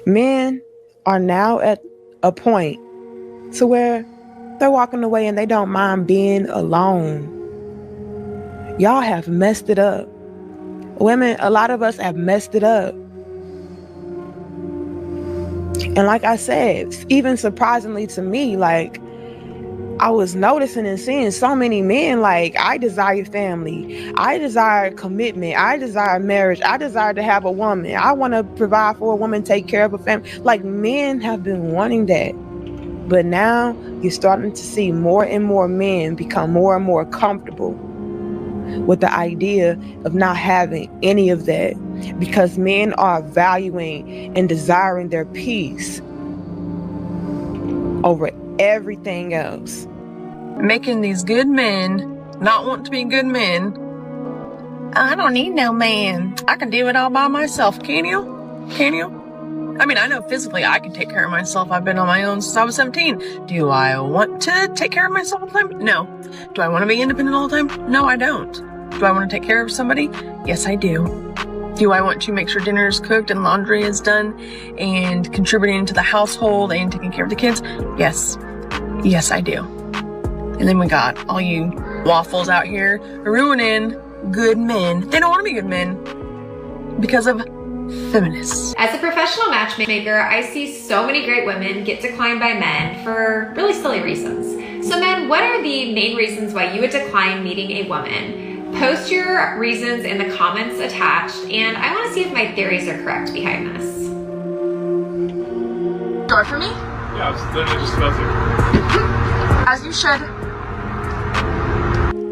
Men are now at a point to where they're walking away and they don't mind being alone. Y'all have messed it up. Women, a lot of us have messed it up. And like I said, even surprisingly to me, like, I was noticing and seeing so many men, like, I desire family. I desire commitment. I desire marriage. I desire to have a woman. I want to provide for a woman, take care of a family. Like, men have been wanting that. But now you're starting to see more and more men become more and more comfortable with the idea of not having any of that, because men are valuing and desiring their peace over everything else. Making these good men not want to be good men. I don't need no man. I can do it all by myself. Can you? Can you? I mean, I know physically I can take care of myself. I've been on my own since I was 17. Do I want to take care of myself all the time? No. Do I want to be independent all the time? No, I don't. Do I want to take care of somebody? Yes, I do. Do I want to make sure dinner is cooked and laundry is done and contributing to the household and taking care of the kids? Yes. Yes, I do. And then we got all you waffles out here ruining good men. They don't want to be good men because of feminists. As a professional matchmaker, I see so many great women get declined by men for really silly reasons. So men, what are the main reasons why you would decline meeting a woman? Post your reasons in the comments attached, and I want to see if my theories are correct behind this. Door for me? Yeah, I was literally just about to. As you should.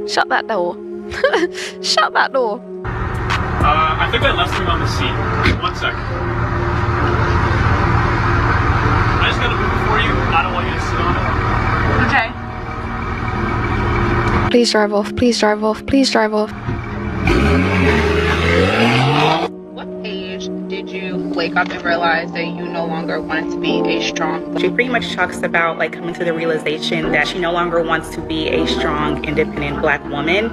Shut that door. Shut that door. I think I left him on the seat. 1 second. I just gotta move it for you. I don't want you to sit on it. Okay. Please drive off. Please drive off. Please drive off. What age did you wake up and realize that you no longer wanted to be a strong? She pretty much talks about like coming to the realization that she no longer wants to be a strong, independent Black woman.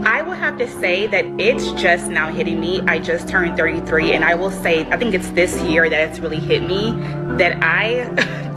I will have to say that it's just now hitting me. I just turned 33, and I will say, I think it's this year that it's really hit me that I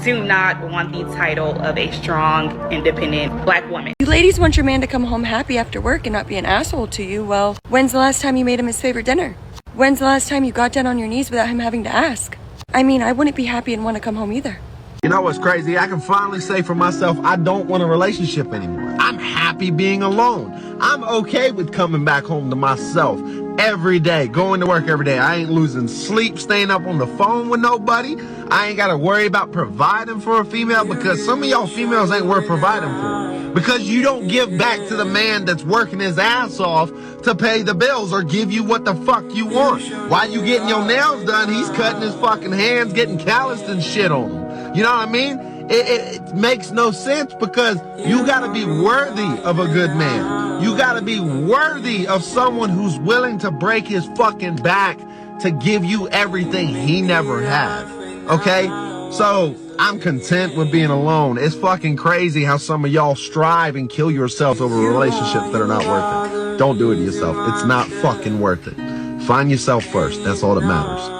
do not want the title of a strong, independent Black woman. You ladies want your man to come home happy after work and not be an asshole to you. Well, when's the last time you made him his favorite dinner? When's the last time you got down on your knees without him having to ask? I mean, I wouldn't be happy and want to come home either. You know what's crazy? I can finally say for myself, I don't want a relationship anymore. I'm happy being alone. I'm okay with coming back home to myself every day, going to work every day. I ain't losing sleep, staying up on the phone with nobody. I ain't got to worry about providing for a female, because some of y'all females ain't worth providing for. Because you don't give back to the man that's working his ass off to pay the bills or give you what the fuck you want. While you getting your nails done, he's cutting his fucking hands, getting calloused and shit on them. You know what I mean? It makes no sense, because you got to be worthy of a good man. You got to be worthy of someone who's willing to break his fucking back to give you everything he never had. Okay? So I'm content with being alone. It's fucking crazy how some of y'all strive and kill yourselves over relationships that are not worth it. Don't do it to yourself. It's not fucking worth it. Find yourself first. That's all that matters.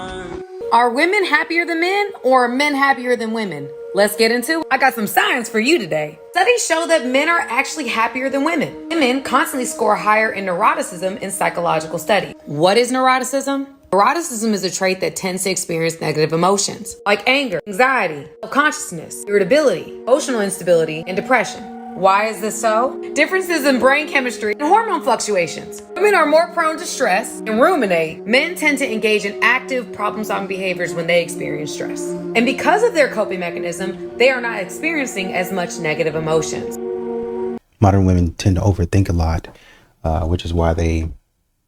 Are women happier than men, or are men happier than women? Let's get into it. I got some science for you today. Studies show that men are actually happier than women. Women constantly score higher in neuroticism in psychological studies. What is neuroticism? Neuroticism is a trait that tends to experience negative emotions like anger, anxiety, self-consciousness, irritability, emotional instability, and depression. Why is this so? Differences in brain chemistry and hormone fluctuations. Women are more prone to stress and ruminate. Men tend to engage in active problem-solving behaviors when they experience stress. And because of their coping mechanism, they are not experiencing as much negative emotions. Modern women tend to overthink a lot, which is why they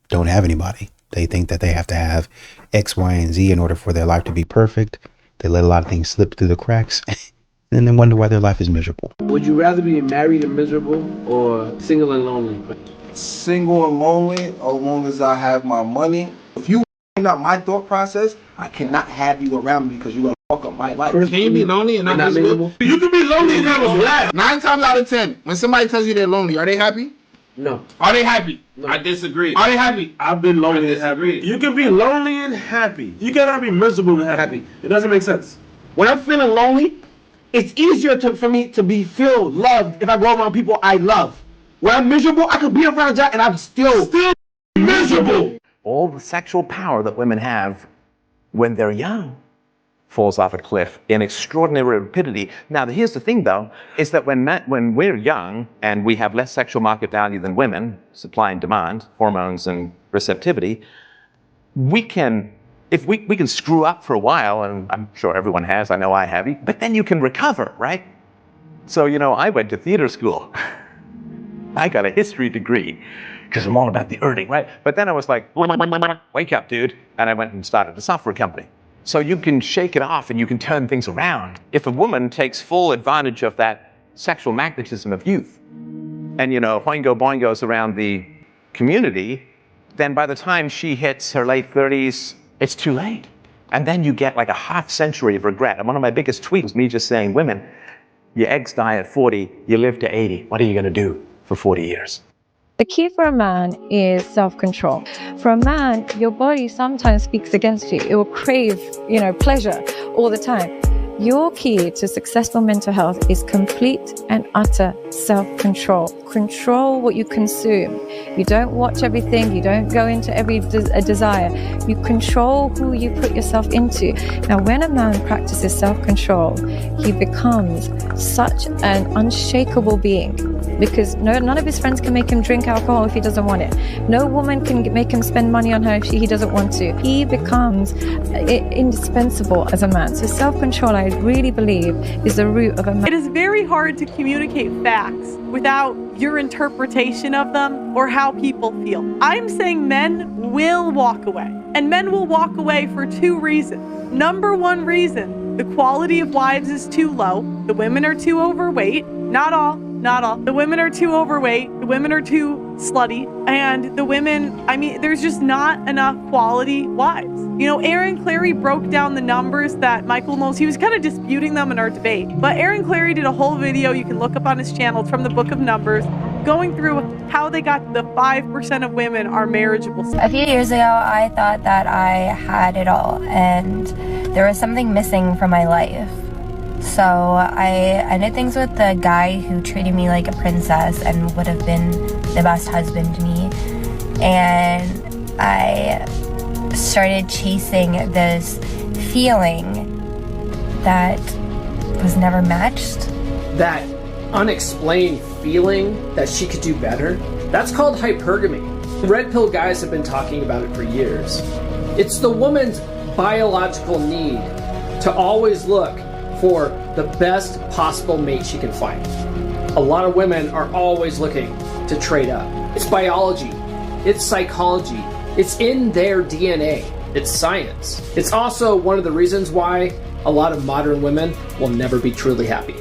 don't have anybody. They think that they have to have X, Y, and Z in order for their life to be perfect. They let a lot of things slip through the cracks and then wonder why their life is miserable. Would you rather be married and miserable, or single and lonely? Single and lonely, as long as I have my money. If you not my thought process, I cannot have you around me, because you're going to fuck up my life. Can you be lonely and not miserable? You can be lonely and never glad. 9 times out of 10, when somebody tells you they're lonely, are they happy? No. Are they happy? No. I disagree. Are they happy? I've been lonely and happy. You can be lonely and happy. You cannot be miserable and happy. It doesn't make sense. When I'm feeling lonely, it's easier for me to feel loved if I go around people I love. When I'm miserable, I could be around Jack and I'm still miserable. All the sexual power that women have when they're young falls off a cliff in extraordinary rapidity. Now, here's the thing, though, is that when we're young and we have less sexual market value than women, supply and demand, hormones and receptivity, we can screw up for a while, and I'm sure everyone has, I know I have, but then you can recover, right? So, I went to theater school. I got a history degree because I'm all about the earning, right? But then I was like, wake up, dude. And I went and started a software company. So you can shake it off and you can turn things around. If a woman takes full advantage of that sexual magnetism of youth and, boingo boingos around the community, then by the time she hits her late 30s, it's too late. And then you get like a half century of regret. And one of my biggest tweets was me just saying, women, your eggs die at 40, you live to 80. What are you going to do for 40 years? The key for a man is self-control. For a man, your body sometimes speaks against you. It will crave, pleasure all the time. Your key to successful mental health is complete and utter self-control. Control what you consume. You don't watch everything. You don't go into every desire. You control who you put yourself into. Now, when a man practices self-control, he becomes such an unshakable being, because none of his friends can make him drink alcohol if he doesn't want it. No woman can make him spend money on her if he doesn't want to. He becomes indispensable as a man. So self-control, I really believe, is the root of a man. It is very hard to communicate facts without your interpretation of them or how people feel. I'm saying men will walk away, and men will walk away for two reasons. Number one reason, the quality of wives is too low. The women are too overweight. Not all. The women are too overweight. The women are too slutty. And the women, there's just not enough quality wives. Aaron Clarey broke down the numbers that Michael Knowles, he was kind of disputing them in our debate. But Aaron Clarey did a whole video you can look up on his channel from the Book of Numbers, going through how they got the 5% of women are marriageable. A few years ago, I thought that I had it all, and there was something missing from my life. So I did things with the guy who treated me like a princess and would have been the best husband to me. And I started chasing this feeling that was never matched. That unexplained feeling that she could do better, that's called hypergamy. Red pill guys have been talking about it for years. It's the woman's biological need to always look for the best possible mate she can find. A lot of women are always looking to trade up. It's biology, it's psychology, it's in their DNA, it's science. It's also one of the reasons why a lot of modern women will never be truly happy.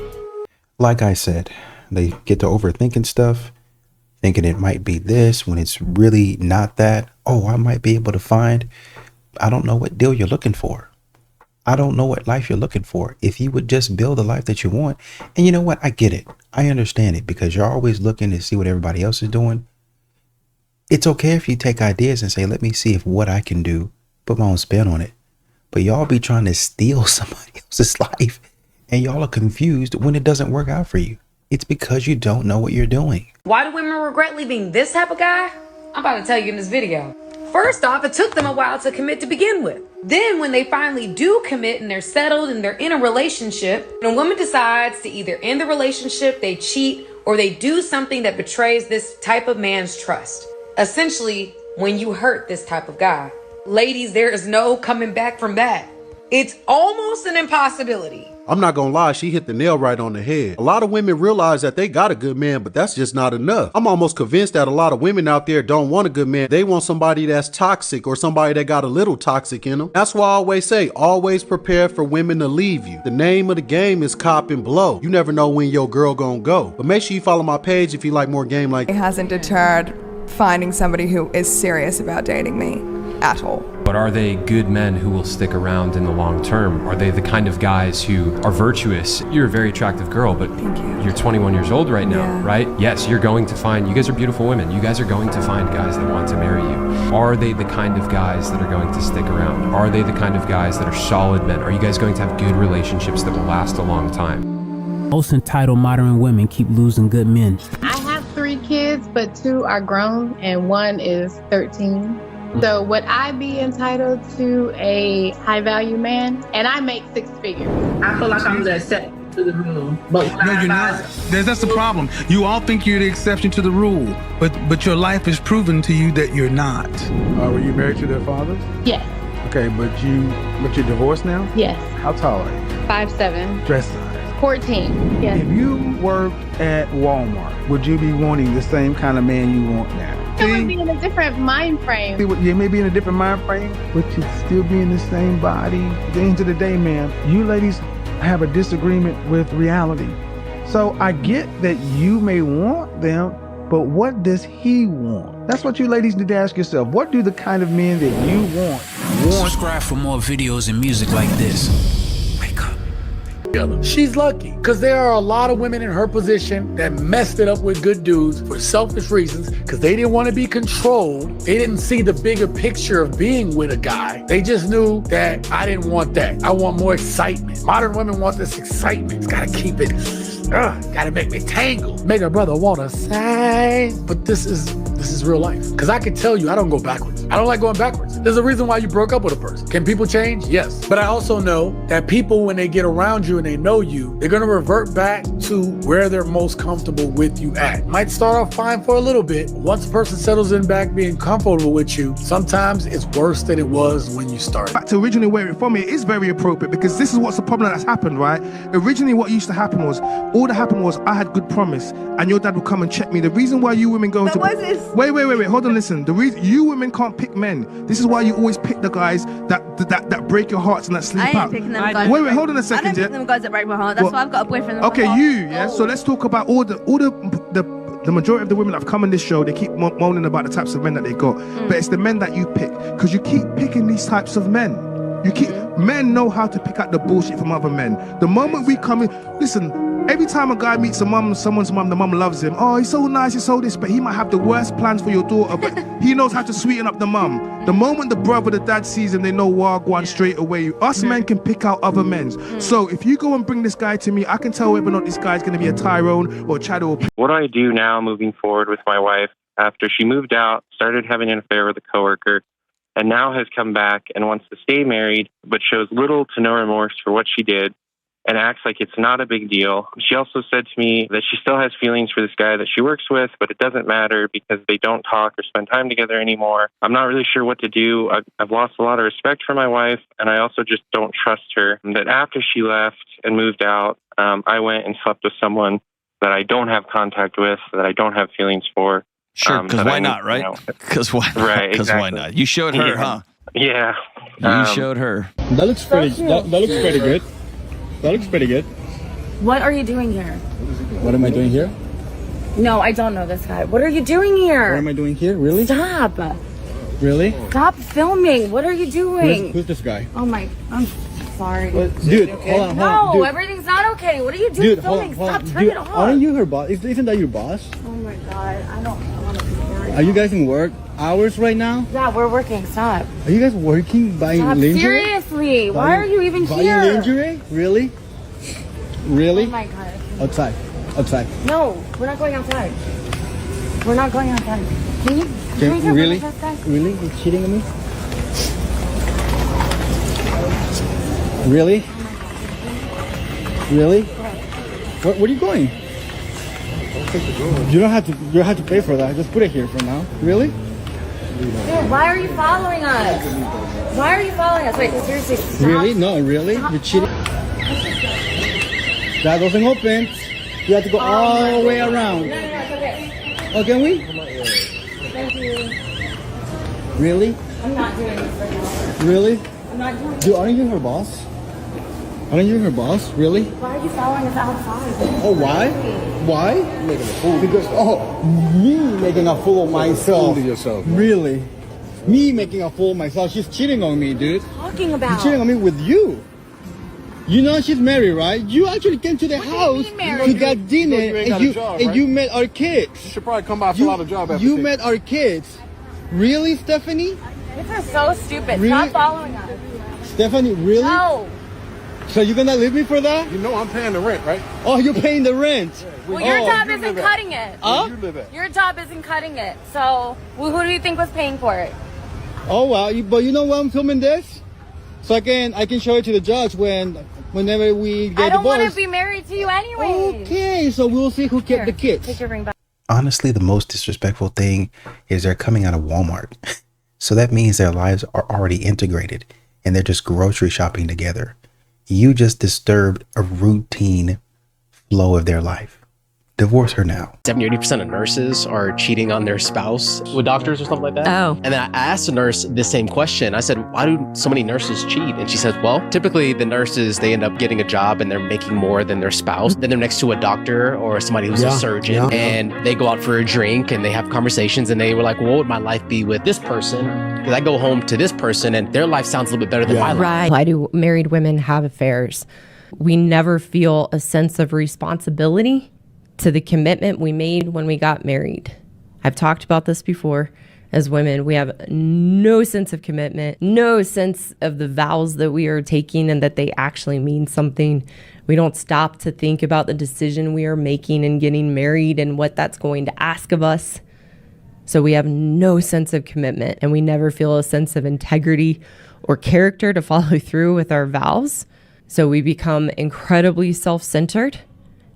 Like I said, they get to overthinking stuff, thinking it might be this when it's really not that. Oh, I might be able to find, I don't know what deal you're looking for. I don't know what life you're looking for. If you would just build the life that you want. And you know what? I get it. I understand it, because you're always looking to see what everybody else is doing. It's okay if you take ideas and say, let me see if what I can do, put my own spin on it. But y'all be trying to steal somebody else's life, and y'all are confused when it doesn't work out for you. It's because you don't know what you're doing. Why do women regret leaving this type of guy? I'm about to tell you in this video. First off, it took them a while to commit to begin with. Then when they finally do commit and they're settled and they're in a relationship, when a woman decides to either end the relationship, they cheat, or they do something that betrays this type of man's trust. Essentially, when you hurt this type of guy. Ladies, there is no coming back from that. It's almost an impossibility. I'm not gonna lie, she hit the nail right on the head. A lot of women realize that they got a good man, but that's just not enough. I'm almost convinced that a lot of women out there don't want a good man. They want somebody that's toxic, or somebody that got a little toxic in them. That's why I always say, always prepare for women to leave you. The name of the game is cop and blow. You never know when your girl gonna go. But make sure you follow my page if you like more game like. It hasn't deterred finding somebody who is serious about dating me at all. But are they good men who will stick around in the long term? Are they the kind of guys who are virtuous? You're a very attractive girl, but you're 21 years old right now, right? Yes, you're going to find, you guys are beautiful women. You guys are going to find guys that want to marry you. Are they the kind of guys that are going to stick around? Are they the kind of guys that are solid men? Are you guys going to have good relationships that will last a long time? Most entitled modern women keep losing good men. I have 3 kids, but 2 are grown and 1 is 13. So would I be entitled to a high value man? And I make 6 figures. I feel like I'm the exception to the rule. But no, you're not. That's the problem. You all think you're the exception to the rule, but your life is proven to you that you're not. Were you married to their fathers? Yes. Okay, but you're divorced now? Yes. How tall are you? 5'7". Dress size? 14. Yes. If you worked at Walmart, would you be wanting the same kind of man you want now? It would be in a different mind frame. You may be in a different mind frame, but you'd still be in the same body. At the end of the day, man, you ladies have a disagreement with reality. So I get that you may want them, but what does he want? That's what you ladies need to ask yourself. What do the kind of men that you want? Subscribe for more videos and music like this. She's lucky because there are a lot of women in her position that messed it up with good dudes for selfish reasons because they didn't want to be controlled. They didn't see the bigger picture of being with a guy. They just knew that I didn't want that. I want more excitement. Modern women want this excitement. It's got to keep it. Gotta make me tangle. Make a brother want to say. But this is real life. Because I can tell you, I don't go backwards. I don't like going backwards. There's a reason why you broke up with a person. Can people change? Yes. But I also know that people, when they get around you and they know you, they're going to revert back to where they're most comfortable with you at. Might start off fine for a little bit. Once a person settles in back being comfortable with you, sometimes it's worse than it was when you started. Back to originally where it from, it is very appropriate because this is what's the problem that's happened, right? Originally what used to happen was, all that happened was I had good promise and your dad would come and check me. The reason why you women go into... Wait, hold on, listen. The reason you women can't pick men. This is why you always pick the guys that break your hearts and that sleep out. I ain't picking them guys. Wait, hold on a second. I don't pick them guys that break my heart. That's why I've got a boyfriend. Okay, yeah. So let's talk about all the majority of the women that have come on this show. They keep moaning about the types of men that they got, but it's the men that you pick because you keep picking these types of men. Men know how to pick out the bullshit from other men. The moment we come in, listen. Every time a guy meets someone's mum, the mum loves him. Oh, he's so nice, he's so this, but he might have the worst plans for your daughter, but he knows how to sweeten up the mum. The moment the brother, the dad sees him, they know wagwan straight away. Us men can pick out other men. So if you go and bring this guy to me, I can tell whether or not this guy's going to be a Tyrone or a Chad. What do I do now moving forward with my wife after she moved out, started having an affair with a coworker, and now has come back and wants to stay married, but shows little to no remorse for what she did and acts like it's not a big deal. She also said to me that she still has feelings for this guy that she works with, but it doesn't matter because they don't talk or spend time together anymore. I'm not really sure what to do. I've lost a lot of respect for my wife, and I also just don't trust her. That after she left and moved out, I went and slept with someone that I don't have contact with, that I don't have feelings for. Sure, because why not, right? Because why? Right, Because exactly. why not? You showed her, huh? Yeah. You showed her. That looks pretty. That looks pretty good. That looks pretty good. What are you doing here? What am I doing here? No, I don't know this guy. What are you doing here? What am I doing here? Really? Stop. Really? Stop filming. What are you doing? Who's this guy? Oh my, I'm sorry. Dude, hold on. No, Dude. everything's not okay. What are you doing Dude, filming? hold on. Stop, turn Dude, it off. aren't you her boss? Isn't that your boss? Oh my god, I want to be worried. Are you guys in work hours right now? Yeah, we're working. Stop. Are you guys working buying Stop. lingerie? Seriously, why are you even buying here? lingerie? Really? Really? Oh my god. Outside. Outside. No, we're not going outside. We're not going outside. Can you Really? this guy? Really? You're cheating on me? Really? Really? Where are you going? You don't have to pay for that. Just put it here for now. Really? Dude, why are you following us? Why are you following us? Wait, seriously, stop. Really? No, really? Stop. You're cheating? That doesn't open. You have to go all the way around. No, it's okay. Oh, can we? Thank you. Really? I'm not doing this right now. Really? I'm not doing Dude, aren't you her boss? Aren't you her boss? Really? Why are you following us outside? Oh, why? Why? Making a fool. Because, me making a fool of myself. Fool of yourself. Really? me making a fool of myself. She's cheating on me, dude. Talking about? She's cheating on me with you. You know she's married, right? You actually came to the house to that dinner and you met our kids. She should probably come by fill out a job application. You met our kids. Really, Stephanie? This is so stupid. Really? Stop following us. Stephanie, really? No. So you're gonna leave me for that? You know I'm paying the rent, right? Oh, you're paying the rent. Well, your job isn't cutting it. Huh? You live at? Your job isn't cutting it. So, who do you think was paying for it? Oh wow, but you know why I'm filming this? So again, I can show it to the judge whenever we get divorced. I don't want to be married to you anyway. Okay, so we'll see who kept the kids. Take your ring back. Honestly, the most disrespectful thing is they're coming out of Walmart. So that means their lives are already integrated and they're just grocery shopping together. You just disturbed a routine flow of their life. Divorce her now. 70-80% of nurses are cheating on their spouse with doctors or something like that. Oh. And then I asked the nurse the same question. I said, why do so many nurses cheat? And she says, well, typically the nurses, they end up getting a job and they're making more than their spouse. Then they're next to a doctor or somebody who's a surgeon and they go out for a drink and they have conversations and they were like, well, what would my life be with this person? Because I go home to this person and their life sounds a little bit better than my life. Right. Why do married women have affairs? We never feel a sense of responsibility to the commitment we made when we got married. I've talked about this before. As women, we have no sense of commitment, no sense of the vows that we are taking and that they actually mean something. We don't stop to think about the decision we are making and getting married and what that's going to ask of us. So we have no sense of commitment and we never feel a sense of integrity or character to follow through with our vows. So we become incredibly self-centered,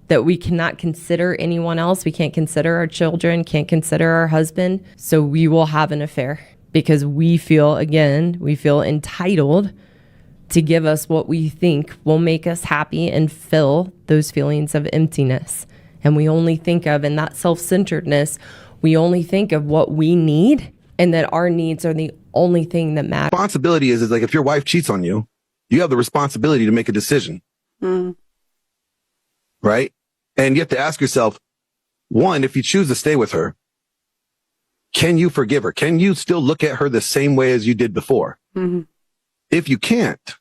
that we cannot consider anyone else. We can't consider our children, can't consider our husband. So we will have an affair because we feel entitled to give us what we think will make us happy and fill those feelings of emptiness. And we only think of, in that self-centeredness, we only think of what we need and that our needs are the only thing that matters. Responsibility is like if your wife cheats on you, you have the responsibility to make a decision. Right? And you have to ask yourself, one, if you choose to stay with her, can you forgive her? Can you still look at her the same way as you did before? If you can't,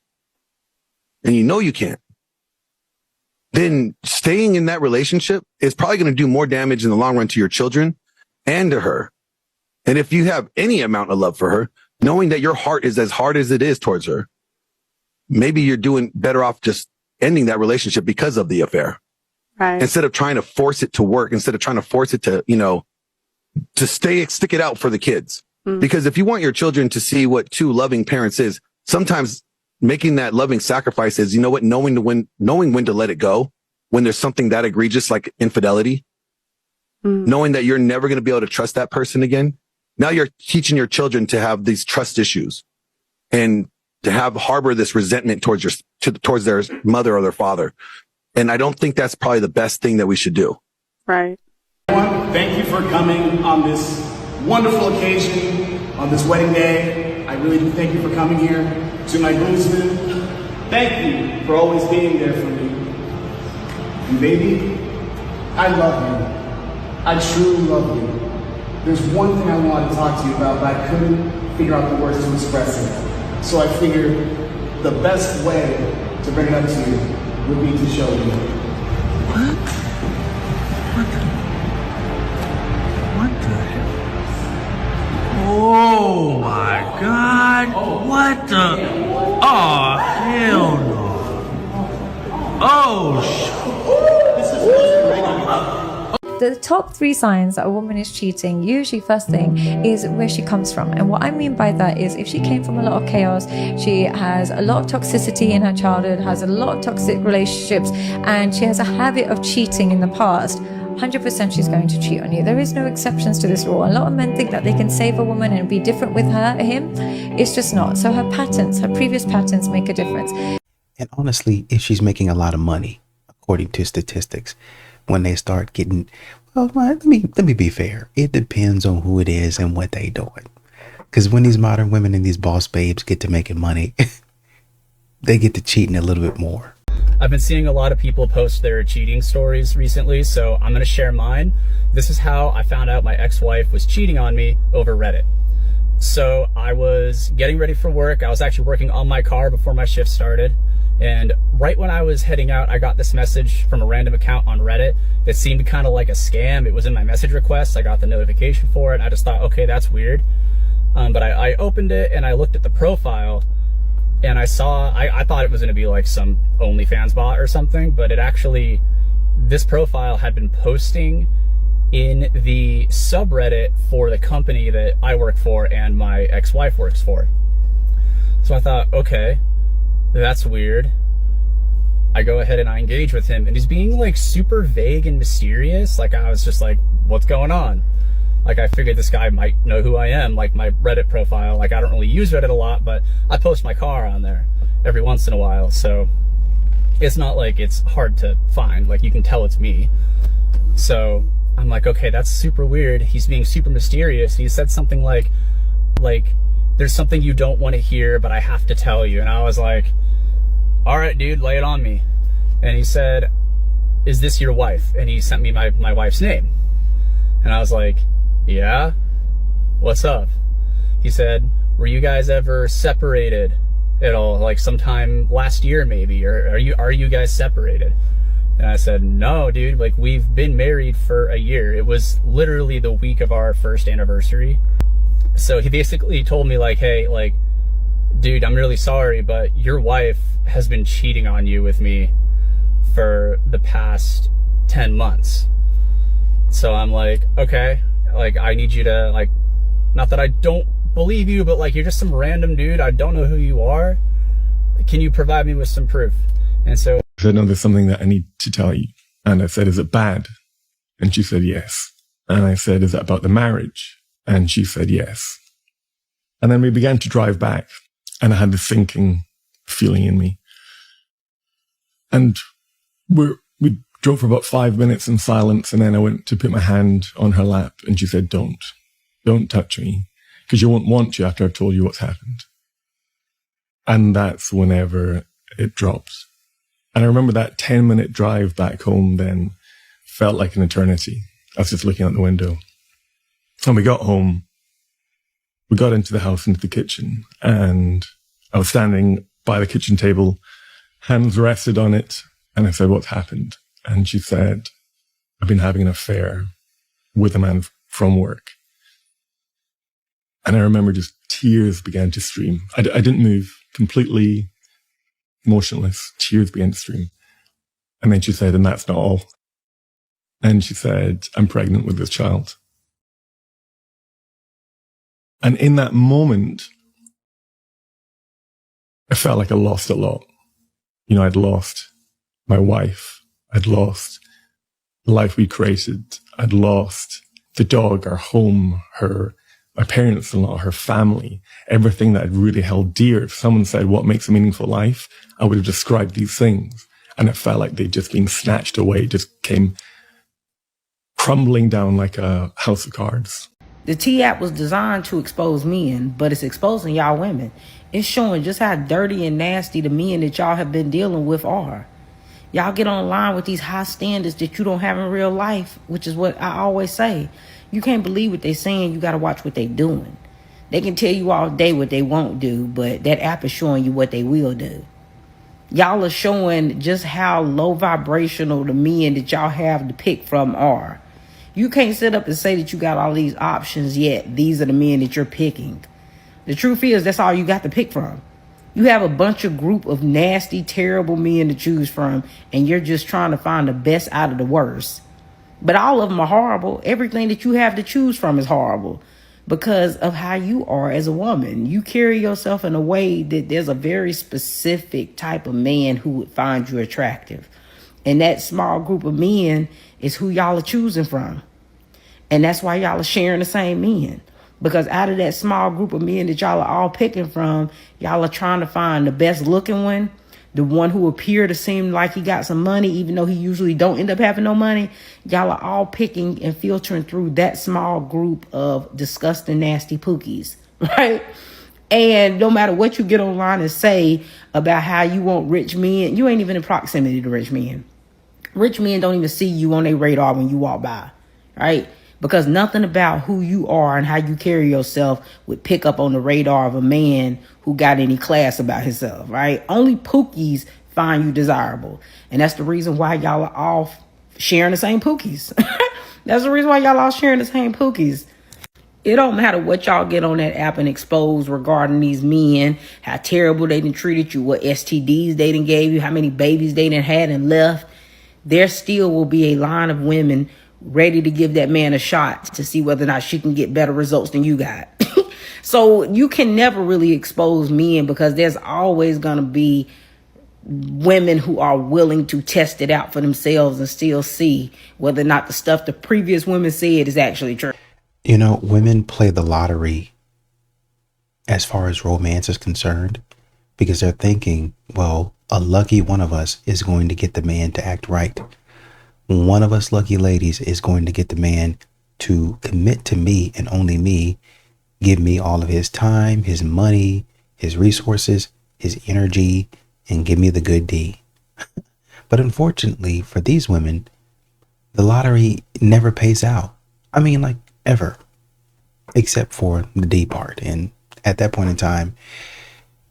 and you know you can't, then staying in that relationship is probably going to do more damage in the long run to your children and to her. And if you have any amount of love for her, knowing that your heart is as hard as it is towards her, maybe you're doing better off just ending that relationship because of the affair. Right. Instead of trying to force it to work, instead of trying to force it to, to stick it out for the kids. Because if you want your children to see what two loving parents is, sometimes making that loving sacrifice is, knowing when to let it go when there's something that egregious like infidelity, knowing that you're never going to be able to trust that person again. Now you're teaching your children to have these trust issues and to harbor this resentment towards their mother or their father. And I don't think that's probably the best thing that we should do. Right. Thank you for coming on this wonderful occasion, on this wedding day. I really do thank you for coming here. To my groomsmen, thank you for always being there for me. And baby, I love you. I truly love you. There's one thing I wanted to talk to you about, but I couldn't figure out the words to express it. So I figured the best way to bring it up to you would be to show you. What the hell? Oh my God! What the? Oh hell no! The top 3 signs that a woman is cheating, usually first thing is where she comes from. And what I mean by that is if she came from a lot of chaos, she has a lot of toxicity in her childhood, has a lot of toxic relationships, and she has a habit of cheating in the past, 100% she's going to cheat on you. There is no exceptions to this rule. A lot of men think that they can save a woman and be different with him. It's just not. So her previous patterns make a difference. And honestly, if she's making a lot of money, according to statistics, when they start getting, well, let me be fair. It depends on who it is and what they doing. Because when these modern women and these boss babes get to making money, they get to cheating a little bit more. I've been seeing a lot of people post their cheating stories recently, so I'm going to share mine. This is how I found out my ex-wife was cheating on me over Reddit. So I was getting ready for work. I was actually working on my car before my shift started. And right when I was heading out, I got this message from a random account on Reddit that seemed kind of like a scam. It was in my message request. I got the notification for it. I just thought, okay, that's weird. But I opened it and I looked at the profile and I saw, I thought it was going to be like some OnlyFans bot or something, but it actually, this profile had been posting in the subreddit for the company that I work for and my ex-wife works for. So I thought, okay, that's weird. I go ahead and I engage with him and he's being like super vague and mysterious. Like I was just like, what's going on? Like I figured this guy might know who I am, like my Reddit profile. Like I don't really use Reddit a lot, but I post my car on there every once in a while. So it's not like it's hard to find, like you can tell it's me. So I'm like, okay, that's super weird. He's being super mysterious. He said something like, there's something you don't want to hear, but I have to tell you. And I was like, all right, dude, lay it on me. And he said, is this your wife? And he sent me my wife's name. And I was like, yeah, what's up? He said, were you guys ever separated at all? Like sometime last year maybe, or are you guys separated? And I said, no, dude, like we've been married for a year. It was literally the week of our first anniversary. So he basically told me like, hey, like, dude, I'm really sorry, but your wife has been cheating on you with me for the past 10 months. So I'm like, okay, like I need you to like, not that I don't believe you, but like you're just some random dude. I don't know who you are. Can you provide me with some proof? And so I said, no, there's something that I need to tell you. And I said, is it bad? And she said, yes. And I said, is it about the marriage? And she said, yes. And then we began to drive back and I had this sinking feeling in me. And we drove for about 5 minutes in silence. And then I went to put my hand on her lap and she said, don't touch me because you won't want to after I've told you what's happened. And that's whenever it dropped. And I remember that 10-minute drive back home then felt like an eternity. I was just looking out the window. And we got home. We got into the house, into the kitchen, and I was standing by the kitchen table, hands rested on it. And I said, what's happened? And she said, I've been having an affair with a man from work. And I remember just tears began to stream. I didn't move, completely motionless. Tears began to stream. And then she said, and that's not all. And she said, I'm pregnant with this child. And in that moment, I felt like I lost a lot. You know, I'd lost my wife. I'd lost the life we created. I'd lost the dog, our home, my parents-in-law, her family, everything that I'd really held dear. If someone said, what makes a meaningful life? I would have described these things. And it felt like they'd just been snatched away, just came crumbling down like a house of cards. The T-App was designed to expose men, but it's exposing y'all women. It's showing just how dirty and nasty the men that y'all have been dealing with are. Y'all get online with these high standards that you don't have in real life, which is what I always say. You can't believe what they're saying. You got to watch what they're doing. They can tell you all day what they won't do, but that app is showing you what they will do. Y'all are showing just how low vibrational the men that y'all have to pick from are. You can't sit up and say that you got all these options yet. These are the men that you're picking. The truth is, that's all you got to pick from. You have a bunch of group of nasty, terrible men to choose from, and you're just trying to find the best out of the worst. But all of them are horrible. Everything that you have to choose from is horrible because of how you are as a woman. You carry yourself in a way that there's a very specific type of man who would find you attractive. And that small group of men is who y'all are choosing from. And that's why y'all are sharing the same men. Because out of that small group of men that y'all are all picking from, y'all are trying to find the best looking one, the one who appear to seem like he got some money, even though he usually don't end up having no money. Y'all are all picking and filtering through that small group of disgusting, nasty pookies, right? And no matter what you get online and say about how you want rich men, you ain't even in proximity to rich men. Rich men don't even see you on their radar when you walk by, right? Because nothing about who you are and how you carry yourself would pick up on the radar of a man who got any class about himself, right? Only pookies find you desirable. And that's the reason why y'all are all sharing the same pookies. That's the reason why y'all all sharing the same pookies. It don't matter what y'all get on that app and expose regarding these men, how terrible they done treated you, what STDs they done gave you, how many babies they done had and left. There still will be a line of women ready to give that man a shot to see whether or not she can get better results than you got. So you can never really expose men because there's always going to be women who are willing to test it out for themselves and still see whether or not the stuff the previous women said is actually true. You know, women play the lottery as far as romance is concerned because they're thinking, well, a lucky one of us is going to get the man to act right. One of us lucky ladies is going to get the man to commit to me and only me, give me all of his time, his money, his resources, his energy, and give me the good D. But unfortunately for these women, the lottery never pays out. I mean, like ever, except for the D part. And at that point in time,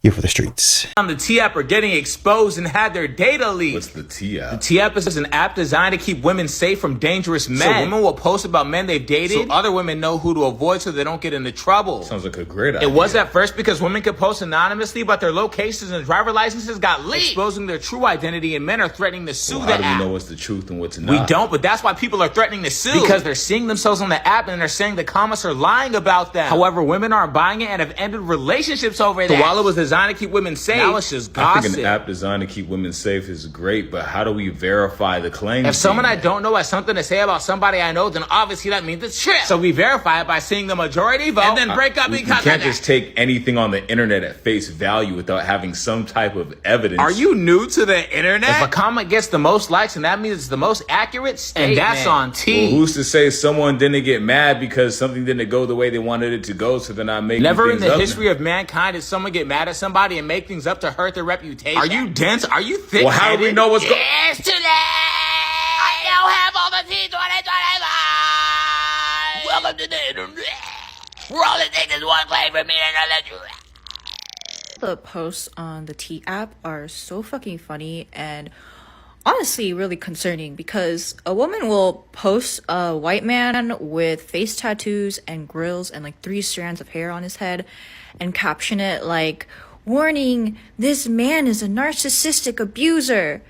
you're for the streets. On the T-App are getting exposed and had their data leaked. What's the T-App? The T-App is an app designed to keep women safe from dangerous men. So women will post about men they've dated, so other women know who to avoid so they don't get into trouble. Sounds like a great idea. It was at first because women could post anonymously, but their locations and driver licenses got leaked, exposing their true identity, and men are threatening to sue the app. How do we know what's the truth and what's not? We don't, but that's why people are threatening to sue. Because they're seeing themselves on the app and they're saying the comments are lying about them. However, women aren't buying it and have ended relationships over that. So while it was designed to keep women safe, now it's just gossip. I think an app designed to keep women safe is great, but how do we verify the claims? If someone I don't know has something to say about somebody I know, then obviously that means it's true. So we verify it by seeing the majority vote and then break up because of that. You can't just take anything on the internet at face value without having some type of evidence. Are you new to the internet? If a comment gets the most likes, and that means it's the most accurate statement. And that's on T. Well, who's to say someone didn't get mad because something didn't go the way they wanted it to go, so they're not making Never things in the up history of mankind did someone get mad at somebody and make things up to hurt their reputation. Are you dense? Are you thick? Well, how do we know what's going on? Yes, today I now have all the T2025. Welcome to the internet. We're all the things is one claim for me and I'll let you. The posts on the T app are so fucking funny and honestly really concerning because a woman will post a white man with face tattoos and grills and like 3 strands of hair on his head and caption it like, warning, this man is a narcissistic abuser.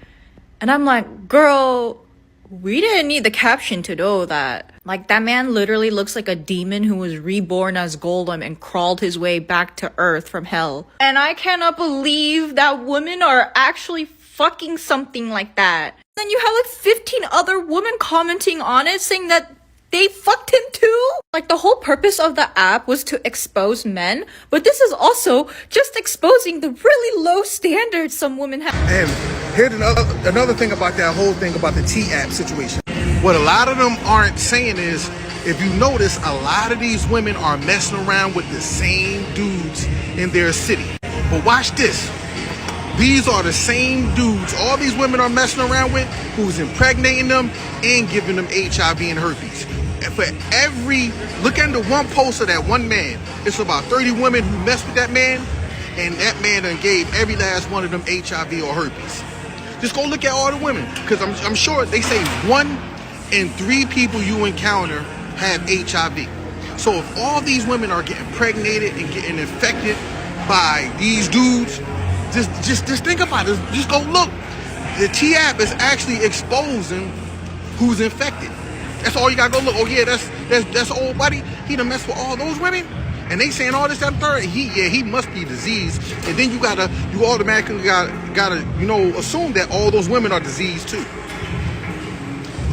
And I'm like, girl, we didn't need the caption to know that. Like, that man literally looks like a demon who was reborn as Golem and crawled his way back to Earth from hell. And I cannot believe that women are actually fucking something like that. Then you have like 15 other women commenting on it saying that they fucked him too? Like, the whole purpose of the app was to expose men, but this is also just exposing the really low standards some women have. And here's another thing about that whole thing about the T-App situation. What a lot of them aren't saying is, if you notice, a lot of these women are messing around with the same dudes in their city. But watch this. These are the same dudes all these women are messing around with who's impregnating them and giving them HIV and herpes. And for every, look into one post of that one man, it's about 30 women who mess with that man, and that man done gave every last one of them HIV or herpes. Just go look at all the women, because I'm sure they say 1 in 3 people you encounter have HIV. So if all these women are getting impregnated and getting infected by these dudes, just think about it. Just go look. The T-App is actually exposing who's infected. That's all you gotta go look. Oh yeah, that's old buddy. He done messed with all those women, and they saying all this that and third. He must be diseased. And then you automatically gotta assume that all those women are diseased too.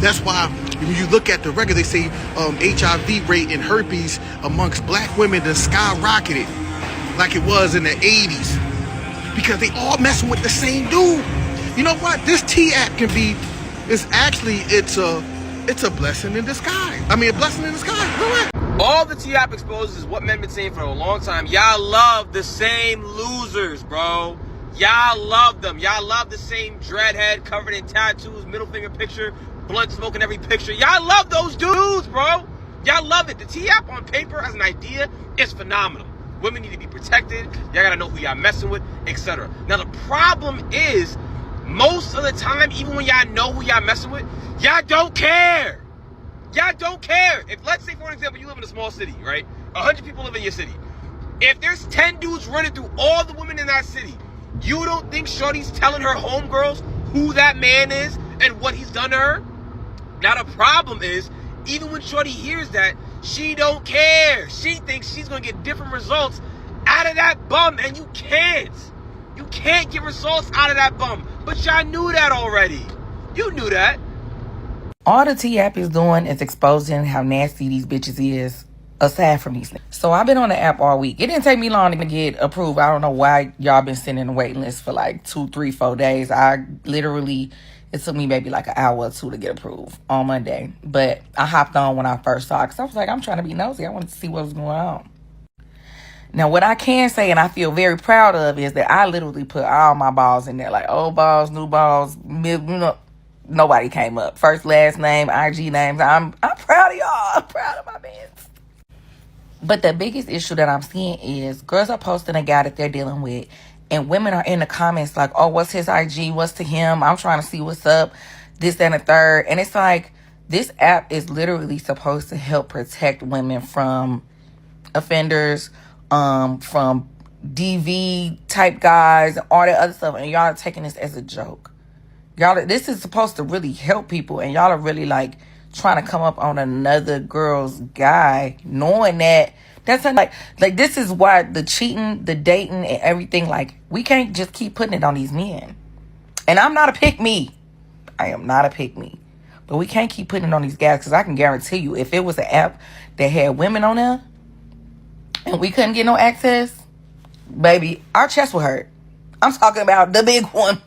That's why when you look at the record, they say HIV rate and herpes amongst black women done skyrocketed like it was in the 80s because they all messing with the same dude. You know what? This T-App it's a blessing in disguise. I mean, a blessing in disguise. Go ahead. All the T-App exposes is what men been saying for a long time. Y'all love the same losers, bro. Y'all love them. Y'all love the same dreadhead covered in tattoos, middle finger picture, blunt smoking every picture. Y'all love those dudes, bro. Y'all love it. The T-app on paper as an idea is phenomenal. Women need to be protected. Y'all gotta know who y'all messing with, etc. Now the problem is, most of the time, even when y'all know who y'all messing with, y'all don't care. Y'all don't care. If, let's say, for example, you live in a small city, right? 100 people live in your city. If there's 10 dudes running through all the women in that city, you don't think Shorty's telling her homegirls who that man is and what he's done to her? Now the problem is, even when Shorty hears that, she don't care. She thinks she's gonna get different results out of that bum, and you can't. You can't get results out of that bum. But y'all knew that already. You knew that. All the T-app is doing is exposing how nasty these bitches is, aside from these things. So I've been on the app all week. It didn't take me long to get approved. I don't know why y'all been sending a waiting list for like 2, 3, 4 days. It took me maybe like an hour or two to get approved on Monday. But I hopped on when I first saw it because I was like, I'm trying to be nosy. I wanted to see what was going on. Now, what I can say, and I feel very proud of, is that I literally put all my balls in there. Like old balls, new balls, nobody came up. First, last name, IG names. I'm proud of y'all. I'm proud of my man. But the biggest issue that I'm seeing is girls are posting a guy that they're dealing with, and women are in the comments like, oh, what's his IG? What's to him? I'm trying to see what's up. This, that, and the third. And it's like, this app is literally supposed to help protect women from offenders, from DV type guys, all that other stuff. And y'all are taking this as a joke. This is supposed to really help people. And y'all are really like trying to come up on another girl's guy, knowing that that's like this is why the cheating, the dating, and everything, like, we can't just keep putting it on these men. And I'm not a pick me. I am not a pick me. But we can't keep putting it on these guys, because I can guarantee you, if it was an app that had women on there and we couldn't get no access, baby, our chest would hurt. I'm talking about the big one.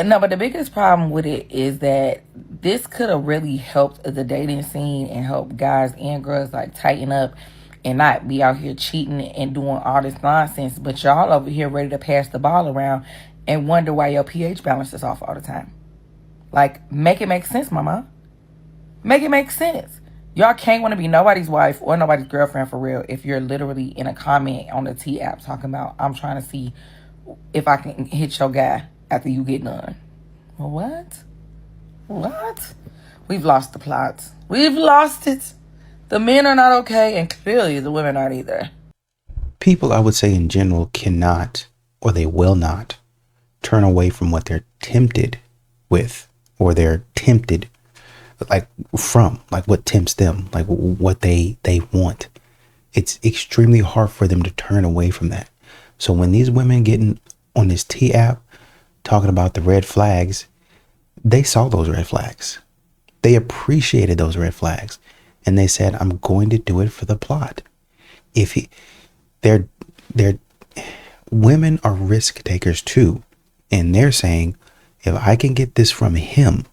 No, but the biggest problem with it is that this could have really helped the dating scene and helped guys and girls like tighten up and not be out here cheating and doing all this nonsense. But y'all over here ready to pass the ball around and wonder why your pH balance is off all the time. Like, make it make sense, mama. Make it make sense. Y'all can't want to be nobody's wife or nobody's girlfriend for real if you're literally in a comment on the T app talking about, I'm trying to see if I can hit your guy after you get done. What? We've lost the plot. We've lost it. The men are not okay, and clearly the women aren't either. People, I would say in general, cannot, or they will not, turn away from what they're tempted with, or they're tempted from what tempts them, like what they want. It's extremely hard for them to turn away from that. So when these women getting on this T app talking about the red flags, they saw those red flags. They appreciated those red flags, and they said, I'm going to do it for the plot. They're women are risk takers too, and they're saying, if I can get this from him,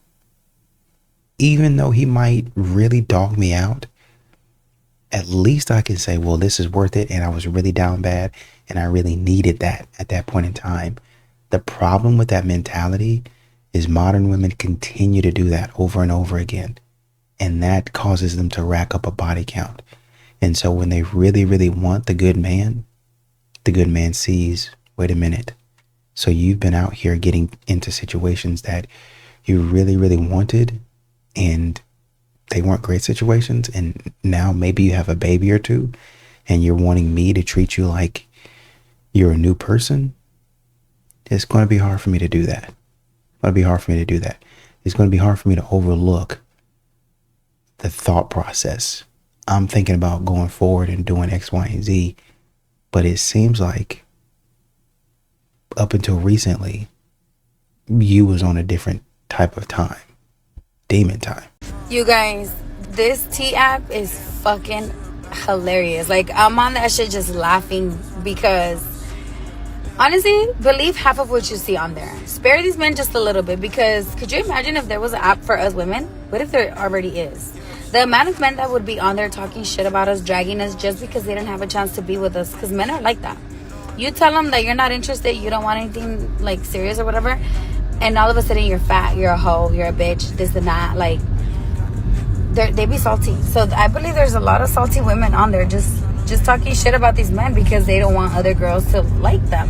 even though he might really dog me out, at least I can say, well, this is worth it, and I was really down bad, and I really needed that at that point in time. The problem with that mentality is modern women continue to do that over and over again, and that causes them to rack up a body count. And so when they really, really want the good man sees, wait a minute, so you've been out here getting into situations that you really, really wanted, and they weren't great situations, and now maybe you have a baby or two, and you're wanting me to treat you like you're a new person. It's going to be hard for me to do that. It's going to be hard for me to overlook the thought process. I'm thinking about going forward and doing X, Y, and Z, but it seems like up until recently, you was on a different type of time. Demon time. You guys, this T app is fucking hilarious. Like, I'm on that shit just laughing because honestly, believe half of what you see on there. Spare these men just a little bit, because could you imagine if there was an app for us women? What if there already is? The amount of men that would be on there talking shit about us, dragging us just because they didn't have a chance to be with us, because men are like that. You tell them that you're not interested, you don't want anything like serious or whatever, and all of a sudden you're fat, you're a hoe, you're a bitch, this and that. Like, they be salty. So I believe there's a lot of salty women on there just talking shit about these men because they don't want other girls to like them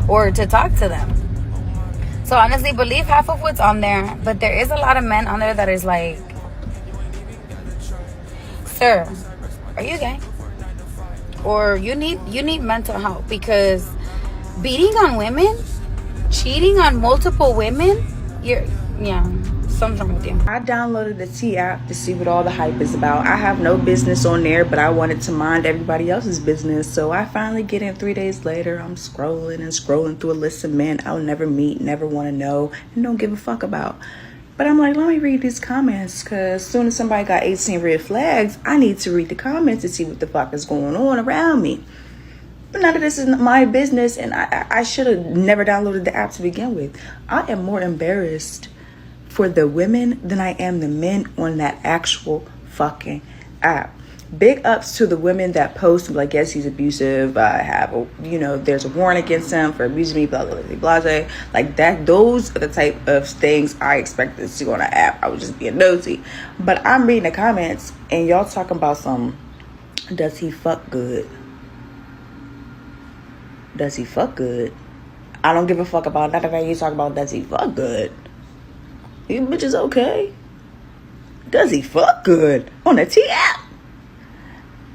or to talk to them. So honestly, believe half of what's on there, but there is a lot of men on there that is like, sir, are you gay? Or you need mental help, because beating on women, cheating on multiple women, something's wrong with you. I downloaded the T app to see what all the hype is about. I have no business on there, but I wanted to mind everybody else's business. So I finally get in 3 days later. I'm scrolling through a list of men I'll never meet, never want to know, and don't give a fuck about. But I'm like, let me read these comments, because as soon as somebody got 18 red flags, I need to read the comments to see what the fuck is going on around me. But none of this is my business, and I should have never downloaded the app to begin with. I am more embarrassed for the women than I am the men on that actual fucking app. Big ups to the women that post, like, yes, he's abusive. I have, there's a warrant against him for abusing me, blah, blah, blah, blah, blah. Like that, those are the type of things I expect to see on an app. I was just being nosy. But I'm reading the comments, and y'all talking about does he fuck good? Does he fuck good? I don't give a fuck about that. You talk about does he fuck good? You bitch is okay. Does he fuck good on the T app?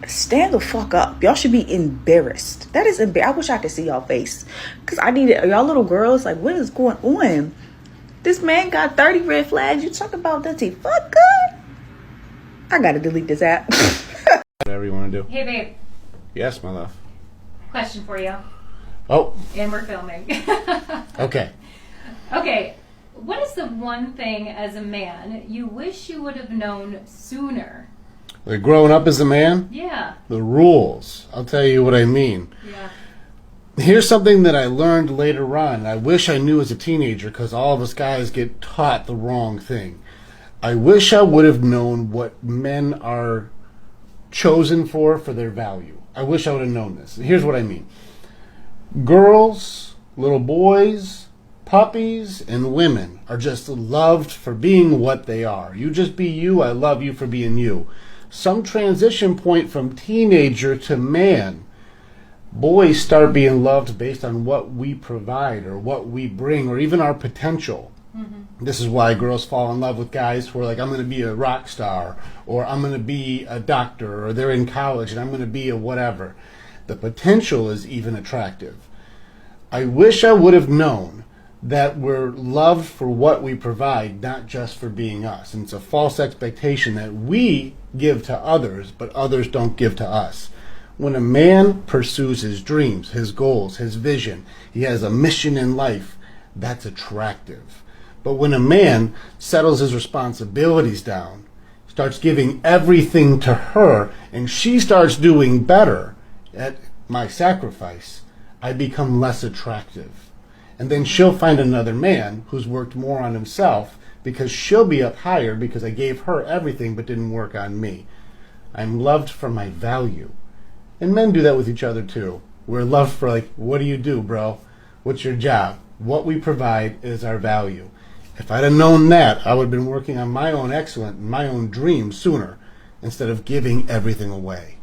Stand the fuck up. Y'all should be embarrassed. That is embarrassing. I wish I could see y'all face, because I need it. Y'all little girls, like, what is going on? This man got 30 red flags. You talk about does he fuck good? I gotta delete this app. Whatever you want to do. Hey, babe. Yes, my love. Question for you. Oh. And we're filming. Okay. Okay. What is the one thing as a man you wish you would have known sooner? Like growing up as a man? Yeah. The rules. I'll tell you what I mean. Yeah. Here's something that I learned later on. I wish I knew as a teenager, because all of us guys get taught the wrong thing. I wish I would have known what men are chosen for their value. I wish I would have known this. Here's what I mean. Girls, little boys, puppies, and women are just loved for being what they are. You just be you. I love you for being you. Some transition point from teenager to man, boys start being loved based on what we provide or what we bring or even our potential. Mm-hmm. This is why girls fall in love with guys who are like, I'm going to be a rock star, or I'm going to be a doctor, or they're in college and I'm going to be a whatever. The potential is even attractive. I wish I would have known that we're loved for what we provide, not just for being us. And it's a false expectation that we give to others, but others don't give to us. When a man pursues his dreams, his goals, his vision, he has a mission in life, that's attractive. But when a man settles his responsibilities down, starts giving everything to her, and she starts doing better at my sacrifice, I become less attractive. And then she'll find another man who's worked more on himself, because she'll be up higher because I gave her everything but didn't work on me. I'm loved for my value. And men do that with each other too. We're loved for, like, what do you do, bro? What's your job? What we provide is our value. If I'd have known that, I would have been working on my own excellence and my own dreams sooner, instead of giving everything away.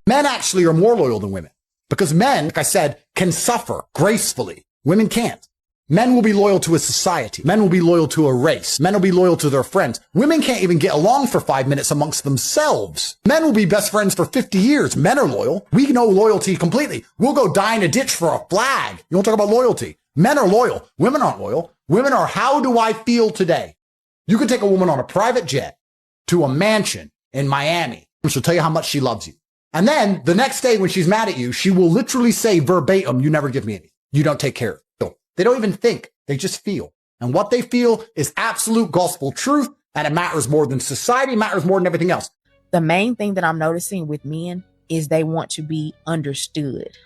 Men actually are more loyal than women, because men, like I said, can suffer gracefully. Women can't. Men will be loyal to a society. Men will be loyal to a race. Men will be loyal to their friends. Women can't even get along for 5 minutes amongst themselves. Men will be best friends for 50 years. Men are loyal. We know loyalty completely. We'll go die in a ditch for a flag. You want to talk about loyalty? Men are loyal. Women aren't loyal. Women are, how do I feel today? You can take a woman on a private jet to a mansion in Miami, and she'll tell you how much she loves you. And then the next day when she's mad at you, she will literally say verbatim, you never give me anything. You don't take care of it. They don't even think. They just feel. And what they feel is absolute gospel truth. And it matters more than society, matters more than everything else. The main thing that I'm noticing with men is they want to be understood.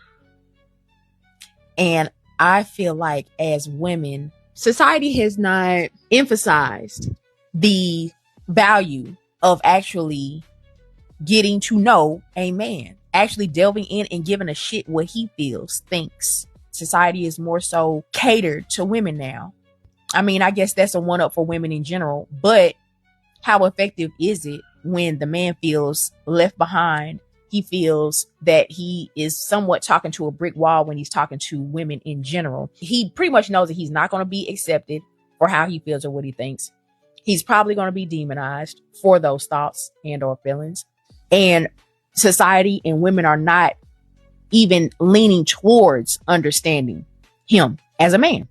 And I feel like as women, society has not emphasized the value of actually getting to know a man, actually delving in and giving a shit what he feels, thinks. Society is more so catered to women now. I mean, I guess that's a one up for women in general, but how effective is it when the man feels left behind? He feels that he is somewhat talking to a brick wall when he's talking to women in general. He pretty much knows that he's not going to be accepted for how he feels or what he thinks. He's probably going to be demonized for those thoughts and or feelings. And society and women are not even leaning towards understanding him as a man.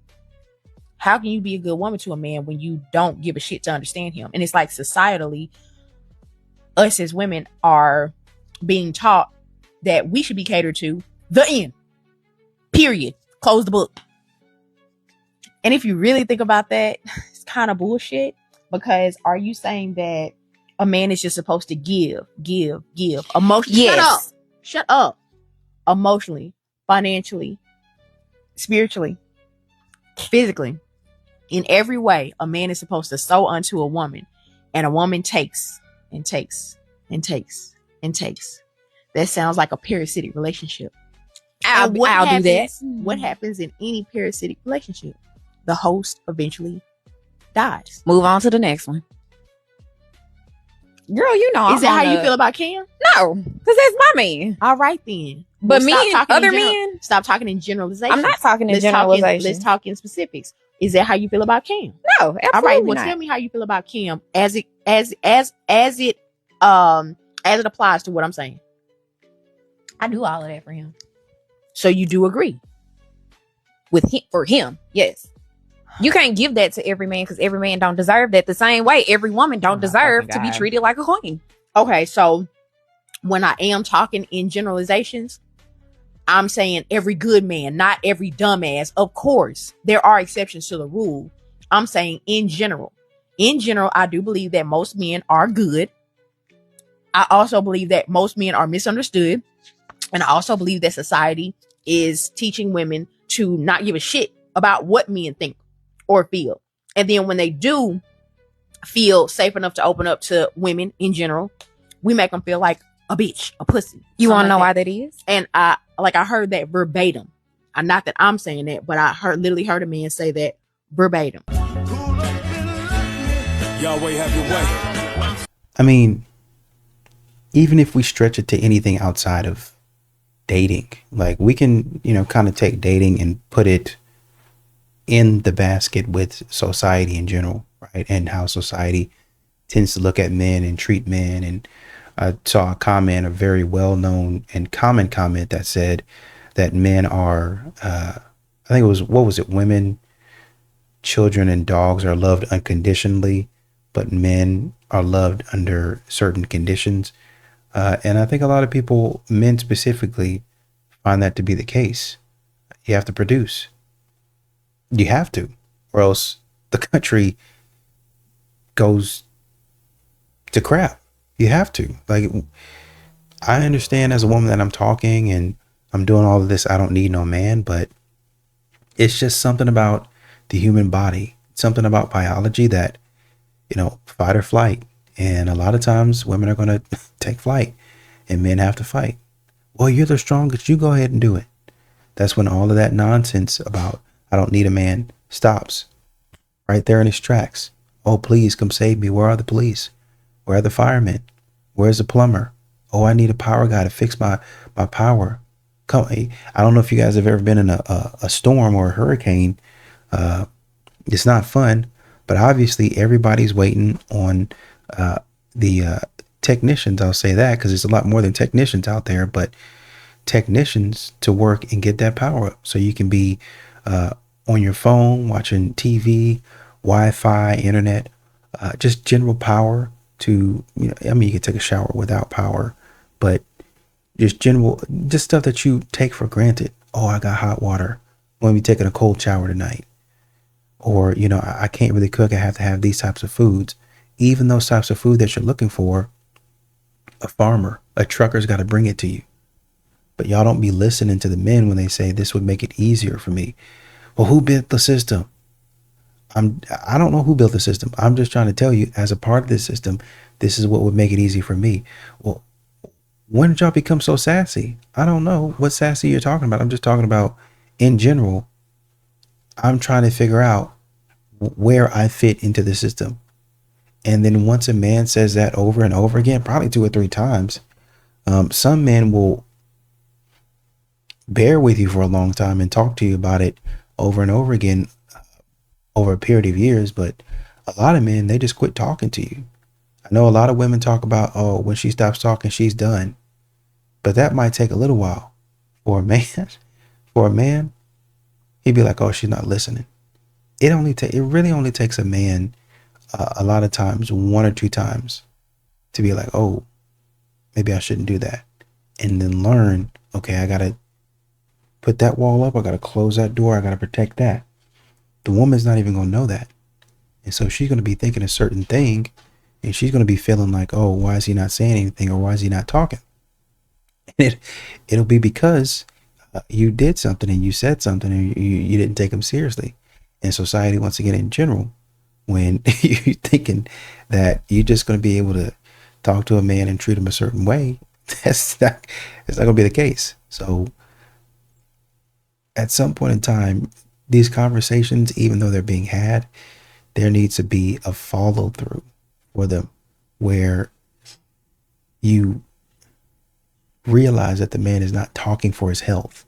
How can you be a good woman to a man when you don't give a shit to understand him? And it's like societally, us as women are being taught that we should be catered to. The end. Period. Close the book. And if you really think about that, it's kind of bullshit, because are you saying that a man is just supposed to give emotionally? Yes. Shut up. Emotionally, financially, spiritually, physically, in every way, a man is supposed to sow unto a woman, and a woman takes and takes and takes and takes. That sounds like a parasitic relationship. I'll do that. What happens in any parasitic relationship? The host eventually dies. Move on to the next one. Girl, you know. Is that how you feel about Cam? No, because that's my man. All right then. But Well, me and other men? Stop talking in generalizations. I'm not talking in generalizations. Let's talk in specifics. Is that how you feel about Cam? No, absolutely All right. Well, not. tell me how you feel about Cam as it applies to what I'm saying. I do all of that for him. So you do agree With him, for him, yes. You can't give that to every man because every man don't deserve that the same way. Every woman don't deserve to be treated like a queen. Okay, so when I am talking in generalizations, I'm saying every good man, not every dumbass. Of course, there are exceptions to the rule. I'm saying in general. In general, I do believe that most men are good. I also believe that most men are misunderstood. And I also believe that society is teaching women to not give a shit about what men think or feel. And then when they do feel safe enough to open up to women in general, we make them feel like a bitch, a pussy. You want to know like why that is? And I heard that verbatim. Not that I'm saying that, but I literally heard a man say that verbatim. Yahweh, have your way. I mean, even if we stretch it to anything outside of dating, like we can, kind of take dating and put it in the basket with society in general, right? And how society tends to look at men and treat men. And I saw a very well-known and common comment that said that men are, I think it was, women, children, and dogs are loved unconditionally, but men are loved under certain conditions. And I think a lot of people, men specifically, find that to be the case. You have to produce. You have to, or else the country goes to crap. You have to. Like, I understand as a woman that I'm talking and I'm doing all of this, I don't need no man, but it's just something about the human body, something about biology that, fight or flight. And a lot of times women are going to take flight and men have to fight. Well, you're the strongest. You go ahead and do it. That's when all of that nonsense about I don't need a man stops right there in its tracks. Oh, please come save me. Where are the police? Where are the firemen? Where's the plumber? Oh, I need a power guy to fix my power. Come, I don't know if you guys have ever been in a storm or a hurricane. It's not fun, but obviously everybody's waiting on the technicians. I'll say that because there's a lot more than technicians out there, but technicians to work and get that power up so you can be on your phone, watching TV, Wi-Fi, internet, just general power to, you can take a shower without power, but just stuff that you take for granted. Oh, I got hot water. I'm going to be taking a cold shower tonight. Or, I can't really cook. I have to have these types of foods. Even those types of food that you're looking for, a farmer, a trucker's got to bring it to you. But y'all don't be listening to the men when they say this would make it easier for me. Well, who built the system? I don't know who built the system. I'm just trying to tell you, as a part of this system, this is what would make it easy for me. Well, when did y'all become so sassy? I don't know what sassy you're talking about. I'm just talking about in general. I'm trying to figure out where I fit into the system. And then once a man says that over and over again, probably 2 or 3 times, some men will bear with you for a long time and talk to you about it over and over again over a period of years. But a lot of men, they just quit talking to you. I know a lot of women talk about, oh, when she stops talking, she's done. But that might take a little while. For a man, he'd be like, oh, she's not listening. It really only takes a man a lot of times, 1 or 2 times, to be like, oh, maybe I shouldn't do that. And then learn, okay, I got to put that wall up. I got to close that door. I got to protect that. The woman's not even going to know that. And so she's going to be thinking a certain thing, and she's going to be feeling like, oh, why is he not saying anything, or why is he not talking? And it'll be because you did something and you said something and you didn't take him seriously. And society, once again, in general, when you're thinking that you're just going to be able to talk to a man and treat him a certain way, it's not going to be the case. So at some point in time, these conversations, even though they're being had, there needs to be a follow through for them where you realize that the man is not talking for his health.